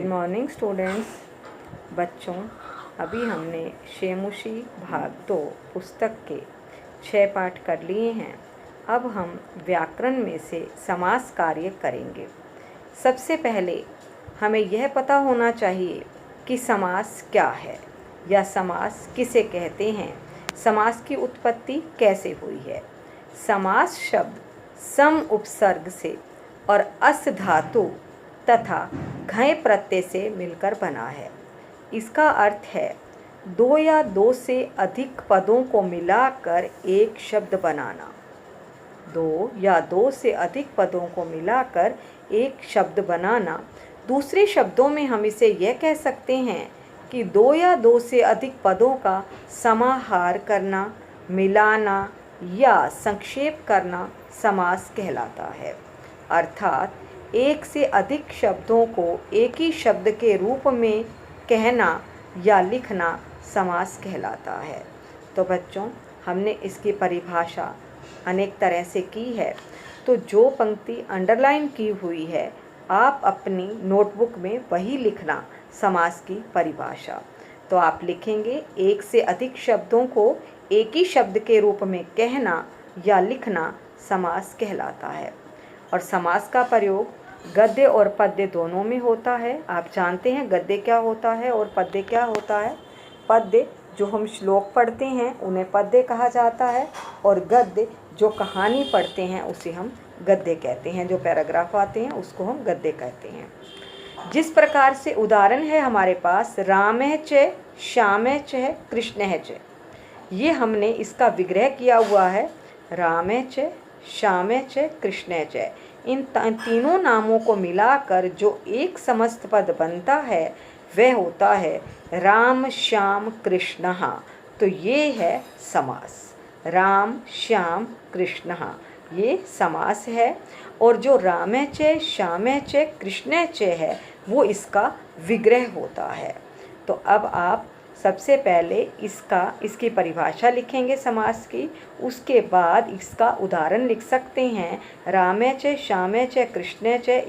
Good morning students. बच्चों, अभी हमने शेमुशी भाग 2 पुस्तक के 6 पाठ कर लिए हैं। अब हम व्याकरण में से समास कार्य करेंगे। सबसे पहले हमें यह पता होना चाहिए कि समास क्या है या समास किसे कहते हैं, समास की उत्पत्ति कैसे हुई है। समास शब्द सम उपसर्ग से और अस धातु तथा घय प्रत्यय से मिलकर बना है। इसका अर्थ है दो या दो से अधिक पदों को मिलाकर एक शब्द बनाना। दो या दो से अधिक पदों को मिलाकर एक शब्द बनाना। दूसरे शब्दों में हम इसे यह कह सकते हैं कि दो या दो से अधिक पदों का समाहार करना, मिलाना या संक्षेप करना समास कहलाता है। अर्थात एक से अधिक शब्दों को एक ही शब्द के रूप में कहना या लिखना समास कहलाता है। तो बच्चों, हमने इसकी परिभाषा अनेक तरह से की है। तो जो पंक्ति अंडरलाइन की हुई है, आप अपनी नोटबुक में वही लिखना समास की परिभाषा। तो आप लिखेंगे एक से अधिक शब्दों को एक ही शब्द के रूप में कहना या लिखना समास कहलाता है। और समास का प्रयोग गद्य और पद्य दोनों में होता है। आप जानते हैं गद्य क्या होता है और पद्य क्या होता है। पद्य जो हम श्लोक पढ़ते हैं उन्हें पद्य कहा जाता है, और गद्य जो कहानी पढ़ते हैं उसे हम गद्य कहते हैं। जो पैराग्राफ आते हैं उसको हम गद्य कहते हैं। जिस प्रकार से उदाहरण है हमारे पास रामः च श्यामः च कृष्णः च, ये हमने इसका विग्रह किया हुआ है। रामः च श्यामः च कृष्णः च, इन तीनों नामों को मिलाकर जो एक समस्त पद बनता है वह होता है राम श्याम कृष्ण। तो ये है समास। राम श्याम कृष्ण ये समास है। और जो रामः च श्यामः च कृष्णः च है वो इसका विग्रह होता है। तो अब आप सबसे पहले इसकी परिभाषा लिखेंगे समास की, उसके बाद इसका उदाहरण लिख सकते हैं। रामः च श्यामः च कृष्णः च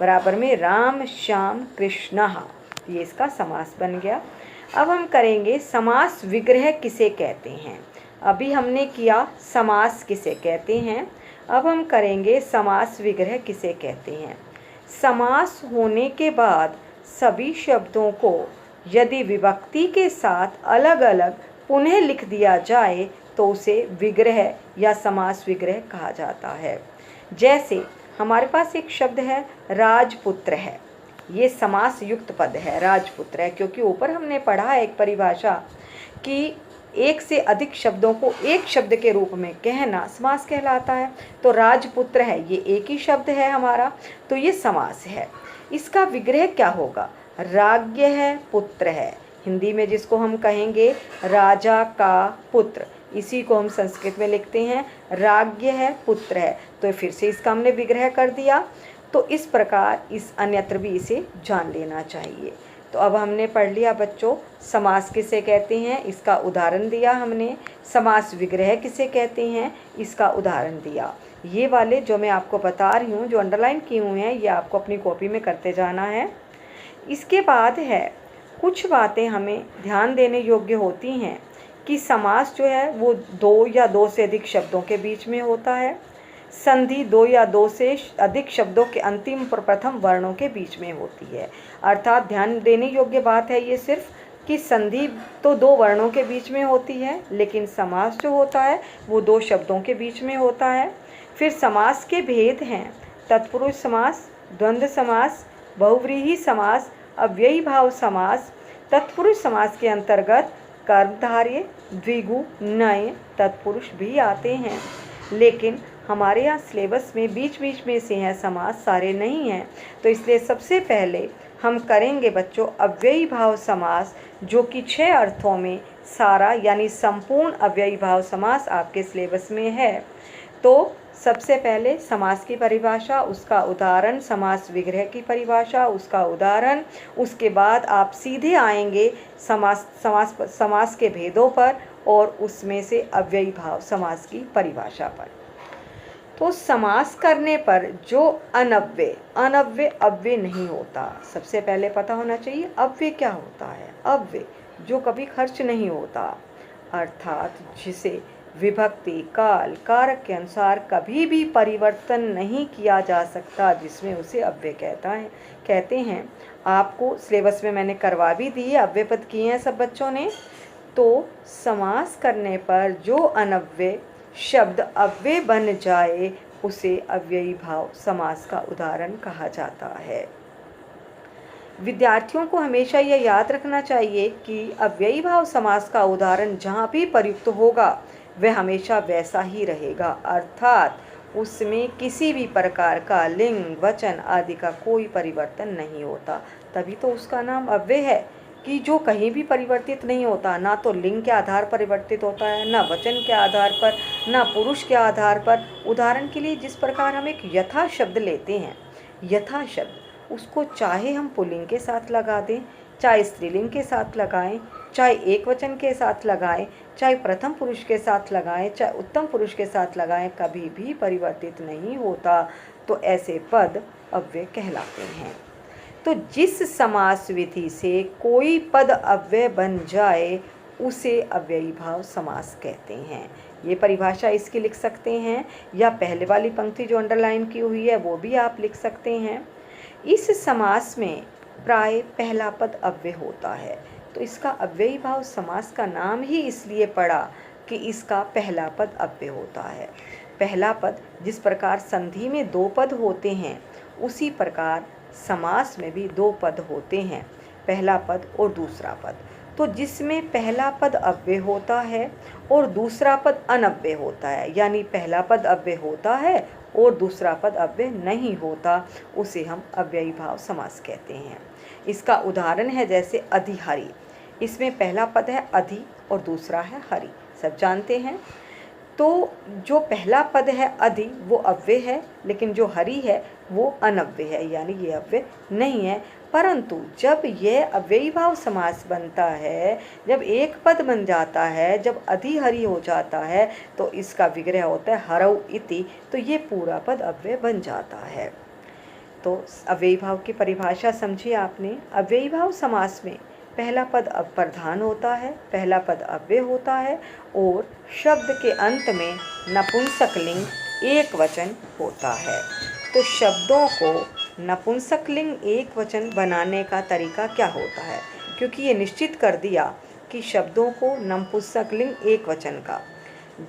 बराबर में राम श्याम कृष्ण, ये इसका समास बन गया। अब हम करेंगे समास विग्रह किसे कहते हैं। अभी हमने किया समास किसे कहते हैं, अब हम करेंगे समास विग्रह किसे कहते हैं। समास होने के बाद सभी शब्दों को यदि विभक्ति के साथ अलग अलग पुनः लिख दिया जाए तो उसे विग्रह या समास विग्रह कहा जाता है। जैसे हमारे पास एक शब्द है राजपुत्र है, ये समास युक्त पद है। राजपुत्र है क्योंकि ऊपर हमने पढ़ा है एक परिभाषा कि एक से अधिक शब्दों को एक शब्द के रूप में कहना समास कहलाता है। तो राजपुत्र है, ये एक ही शब्द है हमारा, तो ये समास है। इसका विग्रह क्या होगा। राज्ञ है, पुत्र है, हिंदी में जिसको हम कहेंगे राजा का पुत्र, इसी को हम संस्कृत में लिखते हैं राज्ञ है, पुत्र है। तो फिर से इसका हमने विग्रह कर दिया। तो इस प्रकार इस अन्यत्र भी इसे जान लेना चाहिए। तो अब हमने पढ़ लिया बच्चों समास किसे कहते हैं, इसका उदाहरण दिया हमने। समास विग्रह किसे कहते हैं, इसका उदाहरण दिया। ये वाले जो मैं आपको बता रही हूँ, जो अंडरलाइन किए हुए हैं, ये आपको अपनी कॉपी में करते जाना है। इसके बाद है कुछ बातें हमें ध्यान देने योग्य होती हैं कि समास जो है वो दो या दो से अधिक शब्दों के बीच में होता है। संधि दो या दो से अधिक शब्दों के अंतिम और प्रथम वर्णों के बीच में होती है। अर्थात ध्यान देने योग्य बात है ये सिर्फ कि संधि तो दो वर्णों के बीच में होती है, लेकिन समास जो होता है वो दो शब्दों के बीच में होता है। फिर समास के भेद हैं तत्पुरुष समास, द्वंद्व समास, बहुव्रीहि समास, अव्ययी भाव समास। तत्पुरुष समास के अंतर्गत कर्मधारय, द्विगु, नय, तत्पुरुष भी आते हैं, लेकिन हमारे यहाँ सिलेबस में बीच बीच में से हैं समास, सारे नहीं हैं। तो इसलिए सबसे पहले हम करेंगे बच्चों अव्ययी भाव समास, जो कि 6 अर्थों में सारा यानी संपूर्ण अव्ययी भाव समास आपके सिलेबस में है। तो सबसे पहले समास की परिभाषा, उसका उदाहरण, समास विग्रह की परिभाषा, उसका उदाहरण, उसके बाद आप सीधे आएंगे समास के भेदों पर और उसमें से अव्ययी भाव समास की परिभाषा पर। तो समास करने पर जो अनव्यय, अनव्यय अव्यय नहीं होता। सबसे पहले पता होना चाहिए अव्यय क्या होता है। अव्यय जो कभी खर्च नहीं होता, अर्थात जिसे विभक्ति काल कारक के अनुसार कभी भी परिवर्तन नहीं किया जा सकता, जिसमें उसे अव्यय कहते हैं। आपको सिलेबस में मैंने करवा भी दी है, अव्यय पद किए हैं सब बच्चों ने। तो समास करने पर जो अनव्यय शब्द अव्यय बन जाए उसे अव्ययी भाव समास का उदाहरण कहा जाता है। विद्यार्थियों को हमेशा यह याद रखना चाहिए कि अव्ययी भाव समास का उदाहरण जहाँ भी प्रयुक्त होगा वह हमेशा वैसा ही रहेगा, अर्थात उसमें किसी भी प्रकार का लिंग वचन आदि का कोई परिवर्तन नहीं होता। तभी तो उसका नाम अव्यय है कि जो कहीं भी परिवर्तित नहीं होता, ना तो लिंग के आधार पर परिवर्तित होता है, ना वचन के आधार पर, ना पुरुष के आधार पर। उदाहरण के लिए जिस प्रकार हम एक यथा शब्द लेते हैं, यथा शब्द उसको चाहे हम पुल्लिंग के साथ लगा दें, चाहे स्त्रीलिंग के साथ लगाएं, चाहे एक वचन के साथ लगाएं, चाहे प्रथम पुरुष के साथ लगाएं, चाहे उत्तम पुरुष के साथ लगाएं, कभी भी परिवर्तित नहीं होता। तो ऐसे पद अव्यय कहलाते हैं। तो जिस समास विधि से कोई पद अव्यय बन जाए उसे अव्ययी भाव समास कहते हैं। ये परिभाषा इसकी लिख सकते हैं, या पहले वाली पंक्ति जो अंडरलाइन की हुई है वो भी आप लिख सकते हैं। इस समास में प्राय पहला पद अव्यय होता है, तो इसका अव्ययी भाव समास का नाम ही इसलिए पड़ा कि इसका पहला पद अव्यय होता है। पहला पद जिस प्रकार संधि में दो पद होते हैं, उसी प्रकार समास में भी दो पद होते हैं, पहला पद और दूसरा पद। तो जिसमें पहला पद अव्यय होता है और दूसरा पद अनव्यय होता है, यानी पहला पद अव्यय होता है और दूसरा पद अव्यय नहीं होता, उसे हम अव्ययी भाव समास कहते हैं। इसका उदाहरण है जैसे अधि हरि, इसमें पहला पद है अधि और दूसरा है हरि, सब जानते हैं। तो जो पहला पद है अधि वो अव्यय है, लेकिन जो हरि है वो अनव्यय है, यानी ये अव्यय नहीं है। परंतु जब यह अव्ययी भाव समास बनता है, जब एक पद बन जाता है, जब अधि हरि हो जाता है, तो इसका विग्रह होता है हरौ इति, तो ये पूरा पद अव्यय बन जाता है। तो अव्ययी भाव की परिभाषा समझिए आपने। अव्ययी भाव समास में पहला पद प्रधान होता है, पहला पद अव्यय होता है और शब्द के अंत में नपुंसक लिंग एक वचन होता है। तो शब्दों को नपुंसक लिंग एक वचन बनाने का तरीका क्या होता है, क्योंकि ये निश्चित कर दिया कि शब्दों को नपुंसक लिंग एक वचन का,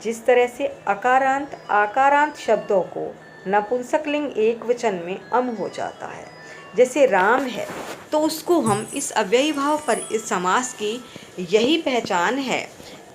जिस तरह से अकारांत आकारांत शब्दों को नपुंसक लिंग एक वचन में अम हो जाता है। जैसे राम है तो उसको हम इस अव्ययी भाव पर इस समास की यही पहचान है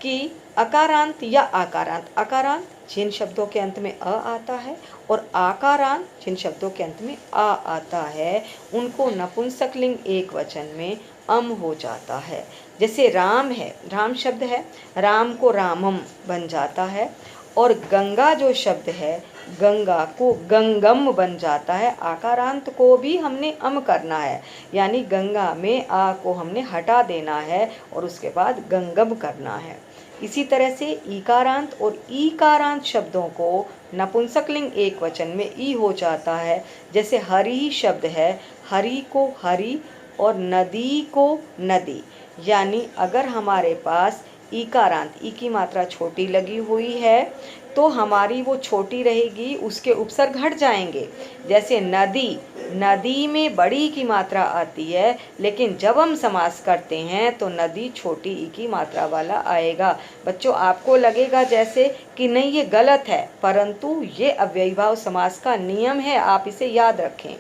कि अकारांत या आकारांत, अकारांत जिन शब्दों के अंत में अ आता है और आकारांत जिन शब्दों के अंत में आ आता है, उनको नपुंसक लिंग एक वचन में अम हो जाता है। जैसे राम है, राम शब्द है, राम को रामम बन जाता है, और गंगा जो शब्द है गंगा को गंगम बन जाता है। आकारांत को भी हमने अम करना है, यानी गंगा में आ को हमने हटा देना है और उसके बाद गंगम करना है। इसी तरह से ईकारांत और ईकारांत शब्दों को नपुंसक लिंग एक वचन में ई हो जाता है। जैसे हरि शब्द है, हरि को हरि और नदी को नदी, यानी अगर हमारे पास ईकारांत ई की मात्रा छोटी लगी हुई है तो हमारी वो छोटी रहेगी, उसके उपसर्ग हट जाएंगे। जैसे नदी, नदी में बड़ी की मात्रा आती है, लेकिन जब हम समास करते हैं तो नदी छोटी ई की मात्रा वाला आएगा। बच्चों आपको लगेगा जैसे कि नहीं ये गलत है, परंतु ये अव्ययी भाव समास का नियम है, आप इसे याद रखें।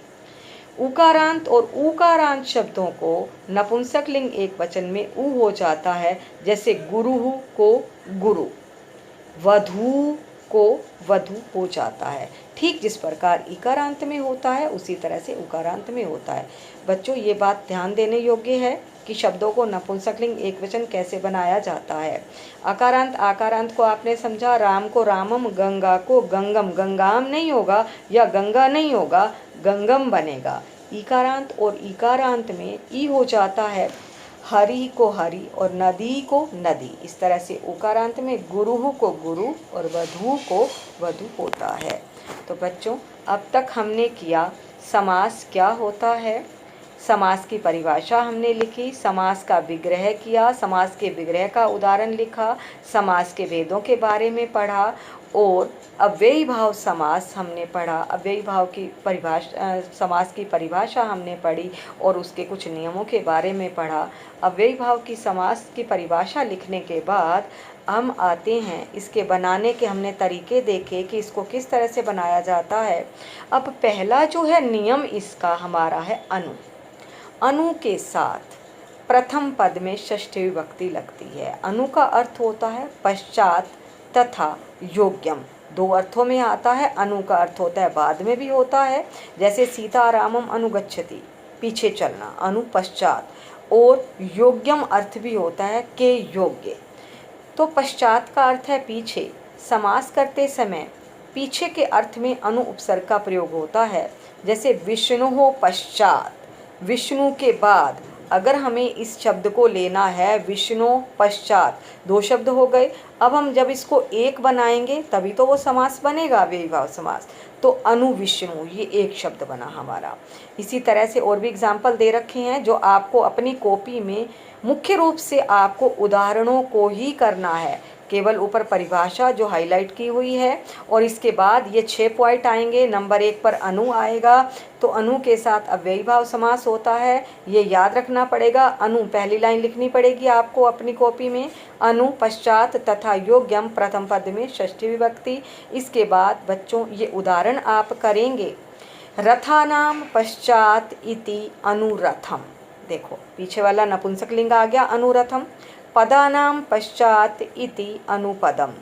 उकारांत और उकारांत शब्दों को नपुंसक लिंग एक वचन में उ हो जाता है। जैसे गुरुहु को गुरु, वधू को वधु हो जाता है। ठीक जिस प्रकार इकारांत में होता है उसी तरह से उकारांत में होता है। बच्चों ये बात ध्यान देने योग्य है कि शब्दों को नपुंसक लिंग एक वचन कैसे बनाया जाता है। अकारांत आकारांत को आपने समझा, राम को रामम, गंगा को गंगम, गंगाम नहीं होगा या गंगा नहीं होगा, गंगम बनेगा। इकारांत और इकारांत में ई हो जाता है, हरि को हरि और नदी को नदी। इस तरह से उकारांत में गुरुहु को गुरु और वधु को वधु होता है। तो बच्चों अब तक हमने किया समास क्या होता है, समास की परिभाषा हमने लिखी, समास का विग्रह किया, समास के विग्रह का उदाहरण लिखा, समास के भेदों के बारे में पढ़ा और अव्ययी भाव समास हमने पढ़ा। अव्ययी भाव की परिभाषा, समास की परिभाषा हमने पढ़ी और उसके कुछ नियमों के बारे में पढ़ा। अव्ययी भाव की समास की परिभाषा लिखने के बाद हम आते हैं इसके बनाने के, हमने तरीके देखे कि इसको किस तरह से बनाया जाता है। अब पहला जो है नियम इसका हमारा है अनु। अनु के साथ प्रथम पद में षष्ठी विभक्ति लगती है। अनु का अर्थ होता है पश्चात तथा योग्यम, दो अर्थों में आता है। अनु का अर्थ होता है बाद में भी होता है, जैसे सीतारामम अनुगच्छति, पीछे चलना, अनु पश्चात। और योग्यम अर्थ भी होता है के योग्य। तो पश्चात का अर्थ है पीछे। समास करते समय पीछे के अर्थ में अनु उपसर्ग का प्रयोग होता है, जैसे विष्णु हो पश्चात, विष्णु के बाद। अगर हमें इस शब्द को लेना है विष्णु पश्चात, दो शब्द हो गए। अब हम जब इसको एक बनाएंगे तभी तो वो समास बनेगा, अव्ययी भाव समास। तो अनु विष्णु ये एक शब्द बना हमारा। इसी तरह से और भी एग्जाम्पल दे रखे हैं जो आपको अपनी कॉपी में मुख्य रूप से आपको उदाहरणों को ही करना है, केवल ऊपर परिभाषा जो हाईलाइट की हुई है। और इसके बाद ये 6 पॉइंट आएंगे। नंबर 1 पर अनु आएगा, तो अनु के साथ अव्ययी भाव समास होता है, ये याद रखना पड़ेगा। अनु पहली लाइन लिखनी पड़ेगी आपको अपनी कॉपी में, अनु पश्चात तथा योग्यम प्रथम पद में षष्ठी विभक्ति। इसके बाद बच्चों ये उदाहरण आप करेंगे, रथानाम पश्चात इति अनुरथम। देखो पीछे वाला नपुंसकलिंग आ गया अनुरथम। पदानाम पश्चात इति अनुपदम।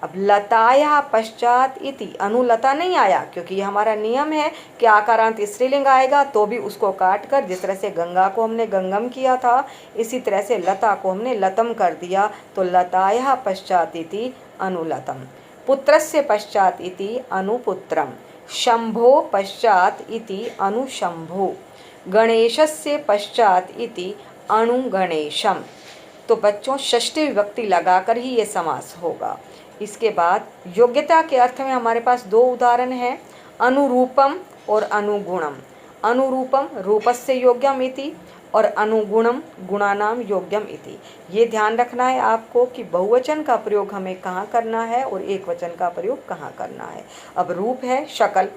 अब लताया पश्चात इति, अनुलता नहीं आया क्योंकि ये हमारा नियम है कि आकारांत स्त्रीलिंग आएगा तो भी उसको काट कर, जिस तरह से गंगा को हमने गंगम किया था इसी तरह से लता को हमने लतम कर दिया। तो लताया पश्चात इति अनुलतम। पुत्रस्य पश्चात इति अनुपुत्रम। शंभो पश्चात इति अनुशंभो। गणेशस्य पश्चात इति अणुगणेशम। तो बच्चों षष्ठी विभक्ति लगाकर ही ये समास होगा। इसके बाद योग्यता के अर्थ में हमारे पास दो उदाहरण हैं, अनुरूपम और अनुगुणम। अनुरूपम रूपस्य योग्यम इति और अनुगुणम गुणानाम योग्यम इति। ये ध्यान रखना है आपको कि बहुवचन का प्रयोग हमें कहाँ करना है और एक वचन का प्रयोग कहाँ करना है। अब रूप है शक्ल,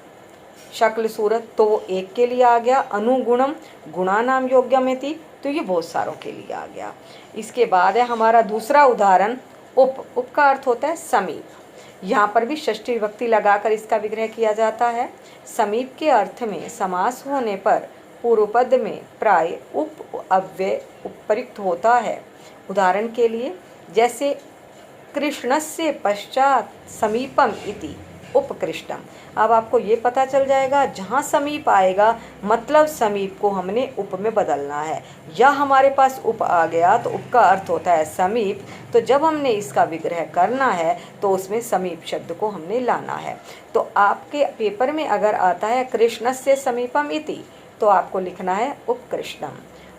शक्ल सूरत, तो वो एक के लिए आ गया। अनुगुणम गुणानाम योग्यम इति, तो ये बहुत सारों के लिए आ गया। इसके बाद है हमारा दूसरा उदाहरण उप। उप का अर्थ होता है समीप। यहाँ पर भी षष्ठी विभक्ति लगाकर इसका विग्रह किया जाता है। समीप के अर्थ में समास होने पर पूर्व पद में प्राय उप अव्यय उपयुक्त होता है। उदाहरण के लिए जैसे कृष्णस्य पश्चात समीपम इति उपकृष्टम। अब आपको ये पता चल जाएगा जहाँ समीप आएगा मतलब समीप को हमने उप में बदलना है। या हमारे पास उप आ गया तो उप का अर्थ होता है समीप, तो जब हमने इसका विग्रह करना है तो उसमें समीप शब्द को हमने लाना है। तो आपके पेपर में अगर आता है कृष्णस्य समीपम इति तो आपको लिखना है उपकृष्णम।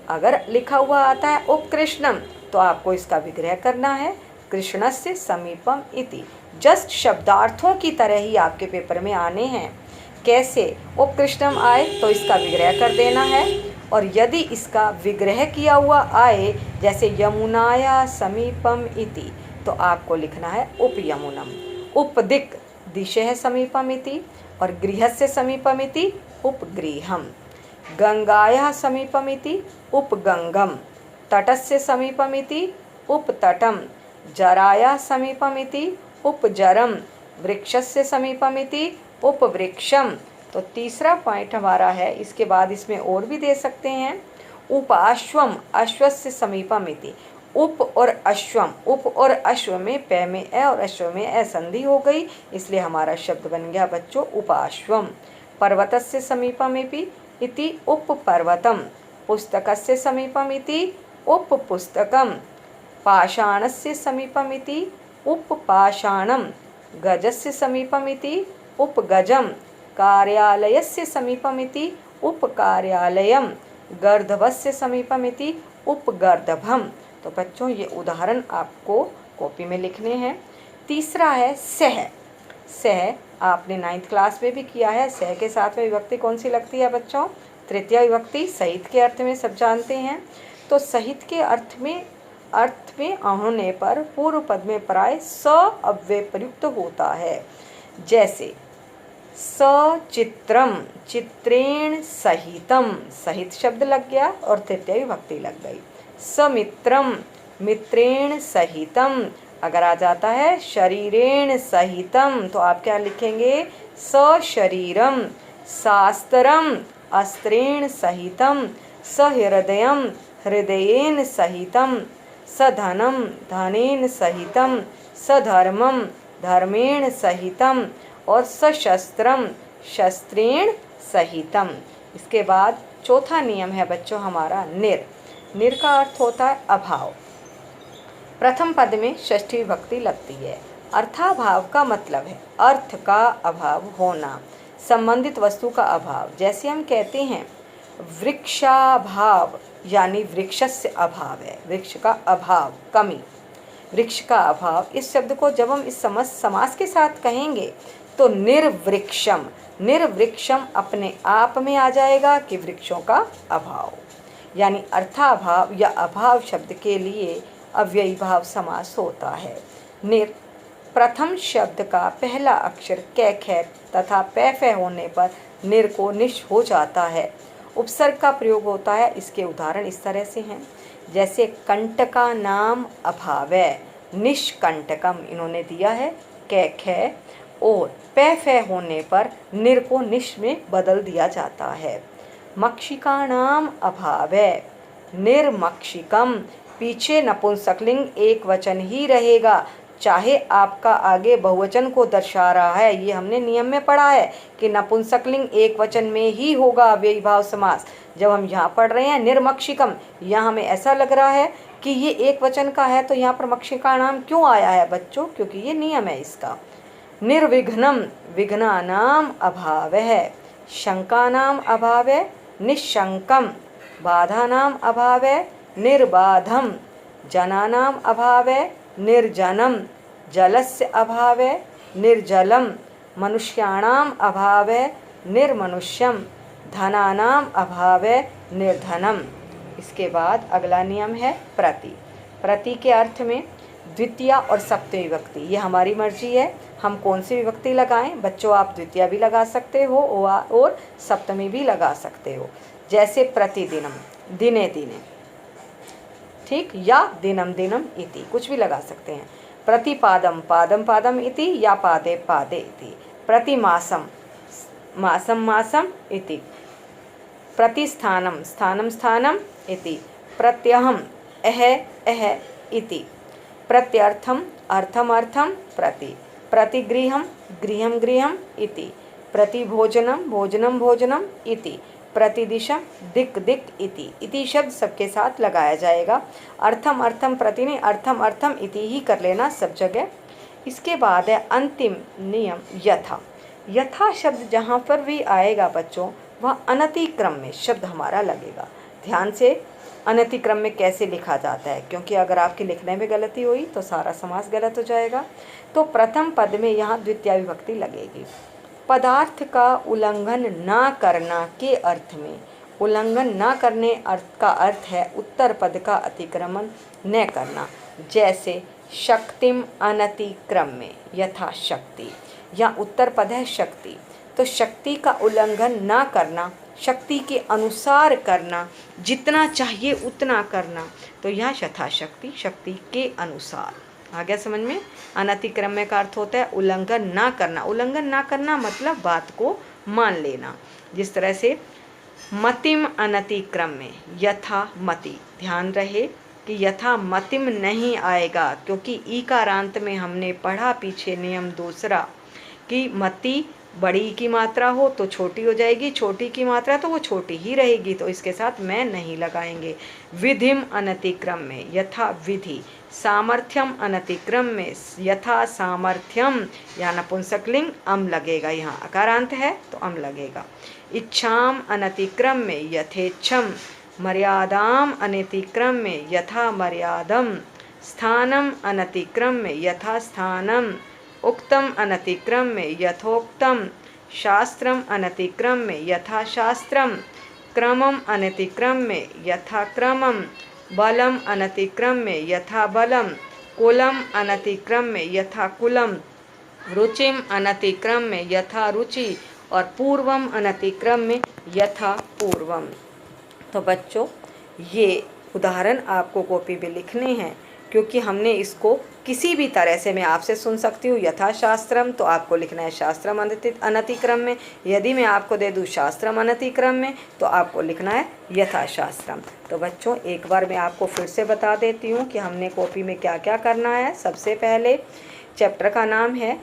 अगर लिखा हुआ आता है उपकृष्णम तो आपको इसका विग्रह करना है कृष्णस्य समीपम इति। जस्ट शब्दार्थों की तरह ही आपके पेपर में आने हैं। कैसे? उपकृष्णम आए तो इसका विग्रह कर देना है, और यदि इसका विग्रह किया हुआ आए जैसे यमुनाया समीपम इति तो आपको लिखना है उपयमुनम। उपदिक् दिशः समीपम इति और गृहस्य समीपम इति उपगृहम। गंगायाः समीपम इति उपगंगम। तटस्य समीपम इति उपतटम। जरायाः समीपम इति उपजरम। वृक्षस्य समीपम इति उपवृक्षम। तो तीसरा पॉइंट हमारा है, इसके बाद इसमें और भी दे सकते हैं, उपाश्वम अश्वस्य समीपम इति। उप और अश्वम, उप और अश्व में पै में ए और अश्व में ए संधि हो गई, इसलिए हमारा शब्द बन गया बच्चों उपाश्वम। पर्वतस्य समीपम इति उपपर्वतम। पुस्तकस्य समीपम इति उपपुस्तकम। पाषाणस्य समीपम इति उपपाषाणम। गजस्य समीपम इति उपगजम। कार्यालयस्य समीपम इति उपकार्यालयम। गर्दभस्य समीपम इति उपगर्दभम। तो बच्चों ये उदाहरण आपको कॉपी में लिखने हैं। तीसरा है सह। सह आपने 9th क्लास में भी किया है। सह के साथ में विभक्ति कौन सी लगती है बच्चों? तृतीया विभक्ति। सहित के अर्थ में सब जानते हैं। तो सहित के अर्थ में होने पर पूर्व पद में प्राय स अव्यय प्रयुक्त होता है। जैसे सचित्रम, चित्रेण सहितम, सहित शब्द लग गया और तृतीय विभक्ति लग गई। समित्रम, मित्रेण सहितम। अगर आ जाता है शरीरेण सहितम तो आप क्या लिखेंगे? सशरीरम। शास्त्रम, अस्त्रेण सहितम। सहृदयम, हृदयेन सहितम। सधनम, धनेन सहितम। सधर्मम, धर्मेण सहितम। और सशस्त्रम, शस्त्रेण सहितम। इसके बाद चौथा नियम है बच्चों हमारा निर। निर का अर्थ होता है अभाव। प्रथम पद में षष्ठी विभक्ति लगती है। अर्थाभाव का मतलब है अर्थ का अभाव होना, संबंधित वस्तु का अभाव। जैसे हम कहते हैं वृक्षाभाव, यानी वृक्षस्य अभाव है, वृक्ष का अभाव, कमी, वृक्ष का अभाव। इस शब्द को जब हम इस समास के साथ कहेंगे तो निर्वृक्षम, निर्वृक्षम अपने आप में आ जाएगा कि वृक्षों का अभाव, यानी अर्थाभाव या अभाव शब्द के लिए अव्ययी भाव समास होता है। निर प्रथम शब्द का पहला अक्षर कै खे तथा पै फै होने पर निर को निश हो जाता है। उपसर्ग का प्रयोग होता है। इसके उदाहरण इस तरह से हैं, जैसे कंटका नाम अभावै, निष्कंटकम इन्होंने दिया है कै खे, और पै फै होने पर निर को निश में बदल दिया जाता है। मक्षिका नाम अभावै, निर्मक्षिकम। पीछे नपुंसकलिंग एक वचन ही रहेगा, चाहे आपका आगे बहुवचन को दर्शा रहा है। ये हमने नियम में पढ़ा है कि नपुंसकलिंग एक वचन में ही होगा अव्ययी भाव समास। जब हम यहाँ पढ़ रहे हैं निर्मक्षिकम, यहाँ हमें ऐसा लग रहा है कि ये एक वचन का है, तो यहाँ पर मक्षिका नाम क्यों आया है बच्चों? क्योंकि ये नियम है इसका। निर्विघ्नम, विघ्नानाम अभावः। शंकानाम अभावः, निशंकम। बाधानाम अभावः, निर्बाधम। जनानाम अभावः, निर्जनम। जलस्य अभावः, निर्जलम। मनुष्याणाम अभावः, निर्मनुष्यम। धनानाम अभावः, निर्धनम। इसके बाद अगला नियम है प्रति। प्रति के अर्थ में द्वितीया और सप्तमी विभक्ति, ये हमारी मर्जी है हम कौन सी विभक्ति लगाएं। बच्चों आप द्वितीया भी लगा सकते हो और सप्तमी भी लगा सकते हो। जैसे प्रतिदिनम, दिने दिने, ठीक, या दिनम दिनम इति, कुछ भी लगा सकते हैं। प्रतिपादम, पादम पादम इति, या पादे पादे इति। प्रतिमासम, मासम मासम इति। प्रतिस्थानम, स्थानम स्थानम इति। प्रत्यहम, अह अह इति। प्रत्यर्थम, अर्थम अर्थम प्रति। प्रतिगृहम, गृहम गृहम इति। प्रतिभोजनम, भोजनम भोजनम इति। प्रतिदिशम, दिक दिक इति। इति शब्द सबके साथ लगाया जाएगा। अर्थम अर्थम प्रति ने अर्थम अर्थम इति ही कर लेना सब जगह। इसके बाद है अंतिम नियम यथा। यथा शब्द जहाँ पर भी आएगा बच्चों वह अनतिक्रम में शब्द हमारा लगेगा। ध्यान से, अनतिक्रम में कैसे लिखा जाता है, क्योंकि अगर आपके लिखने में गलती हुई तो सारा समास गलत हो जाएगा। तो प्रथम पद में यहाँ द्वितीया विभक्ति लगेगी। पदार्थ का उल्लंघन ना करना के अर्थ में, उल्लंघन ना करने अर्थ का अर्थ है उत्तर पद का अतिक्रमण न करना। जैसे शक्तिम अनतिक्रम्य, यथाशक्ति, या उत्तर पद है शक्ति, तो शक्ति का उल्लंघन ना करना, शक्ति के अनुसार करना, जितना चाहिए उतना करना, तो यहाँ यथाशक्ति, शक्ति के अनुसार। आ गया समझ में? अनतिक्रम्य का अर्थ होता है उल्लंघन ना करना। उल्लंघन ना करना मतलब बात को मान लेना। जिस तरह से मतिम अनतिक्रम्य, यथा मति, ध्यान रहे कि यथा मतिम नहीं आएगा, क्योंकि ईकारांत में हमने पढ़ा पीछे नियम दूसरा कि मति बड़ी की मात्रा हो तो छोटी हो जाएगी, छोटी की मात्रा तो वो छोटी ही रहेगी, तो इसके साथ मैं नहीं लगाएंगे। विधिम अनतिक्रम्य, यथा विधि। सामर्थ्यम अनतिक्रम्य, यथा सामर्थ्यम, यहाँ नपुंसकलिंग अम लगेगा, यहाँ अकारांत है तो अम लगेगा। इच्छाम अनतिक्रम्य, यथेच्छम। मर्यादाम अनतिक्रम्य, यथा मर्यादम। स्थानम अनतिक्रम्य, यथा स्थानम। उक्तम अनतिक्रम्य यथोक्तम, शास्त्रम अनतिक्रम्य यथा शास्त्रम, क्रमम अनतिक्रम्य यथा क्रमम, बलम अनतिक्रम्य यथा बलम, कुलम अनतिक्रम्य यथा कुलम, रुचिम अनतिक्रम्य यथा रुचि, और पूर्वम अनतिक्रम्य यथा पूर्वम। तो बच्चों, ये उदाहरण आपको कॉपी पे लिखने हैं, क्योंकि हमने इसको किसी भी तरह से, मैं आपसे सुन सकती हूँ यथाशास्त्रम, तो आपको लिखना है शास्त्रम अनतिक्रम में। यदि मैं आपको दे दूँ शास्त्रम अनतिक्रम में, तो आपको लिखना है यथाशास्त्रम। तो बच्चों, एक बार मैं आपको फिर से बता देती हूँ कि हमने कॉपी में क्या क्या करना है। सबसे पहले चैप्टर का नाम है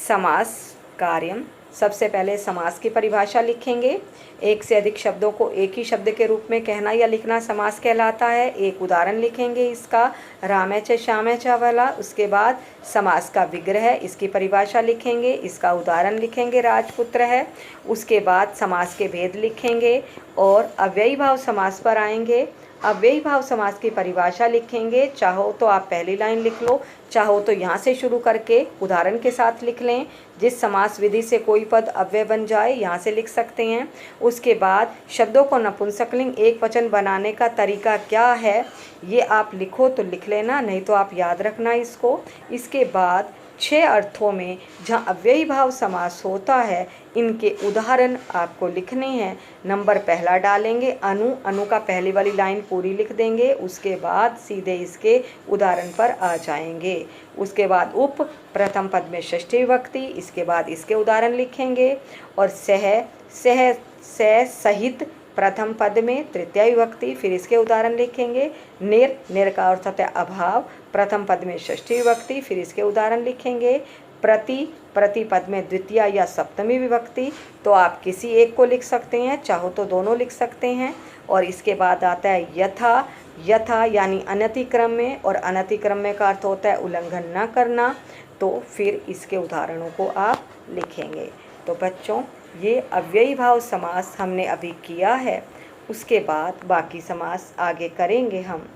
समास कार्यम। सबसे पहले समास की परिभाषा लिखेंगे। एक से अधिक शब्दों को एक ही शब्द के रूप में कहना या लिखना समास कहलाता है। एक उदाहरण लिखेंगे इसका, रामै च श्यामै च वाला। उसके बाद समास का विग्रह, इसकी परिभाषा लिखेंगे, इसका उदाहरण लिखेंगे, राजपुत्र है। उसके बाद समास के भेद लिखेंगे और अव्ययी भाव समास पर आएंगे। अव्ययी भाव समास की परिभाषा लिखेंगे। चाहो तो आप पहली लाइन लिख लो, चाहो तो यहाँ से शुरू करके उदाहरण के साथ लिख लें। जिस समास विधि से कोई पद अव्यय बन जाए, यहाँ से लिख सकते हैं। उसके बाद शब्दों को नपुंसकलिंग एक वचन बनाने का तरीका क्या है, ये आप लिखो तो लिख लेना, नहीं तो आप याद रखना इसको। इसके बाद 6 अर्थों में जहाँ अव्ययी भाव समास होता है, इनके उदाहरण आपको लिखने हैं। नंबर पहला डालेंगे अनु, अनु का पहली वाली लाइन पूरी लिख देंगे। उसके बाद सीधे इसके उदाहरण पर आ जाएंगे। उसके बाद उप, प्रथम पद में षष्ठी विभक्ति, इसके बाद इसके उदाहरण लिखेंगे। और सह, सह सह सहित प्रथम पद में तृतीय विभक्ति, फिर इसके उदाहरण लिखेंगे। निर, निर का अर्थ होता है अभाव, प्रथम पद में षष्ठी विभक्ति, फिर इसके उदाहरण लिखेंगे। प्रति, प्रति पद में द्वितीय या सप्तमी विभक्ति, तो आप किसी एक को लिख सकते हैं, चाहो तो दोनों लिख सकते हैं। और इसके बाद आता है यथा, यथा यानी अनतिक्रम में, और अनतिक्रम में का अर्थ होता है उल्लंघन न करना। तो फिर इसके उदाहरणों को आप लिखेंगे। तो बच्चों, ये अव्ययी भाव समास हमने अभी किया है। उसके बाद बाकी समास आगे करेंगे हम।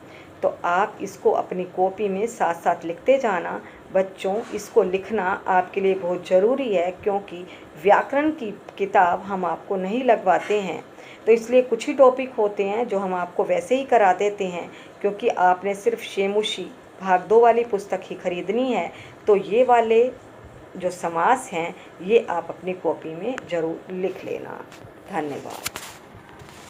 तो आप इसको अपनी कॉपी में साथ साथ लिखते जाना। बच्चों, इसको लिखना आपके लिए बहुत ज़रूरी है, क्योंकि व्याकरण की किताब हम आपको नहीं लगवाते हैं। तो इसलिए कुछ ही टॉपिक होते हैं जो हम आपको वैसे ही करा देते हैं, क्योंकि आपने सिर्फ शेमुशी भाग 2 वाली पुस्तक ही खरीदनी है। तो ये वाले जो समास हैं, ये आप अपनी कॉपी में ज़रूर लिख लेना। धन्यवाद।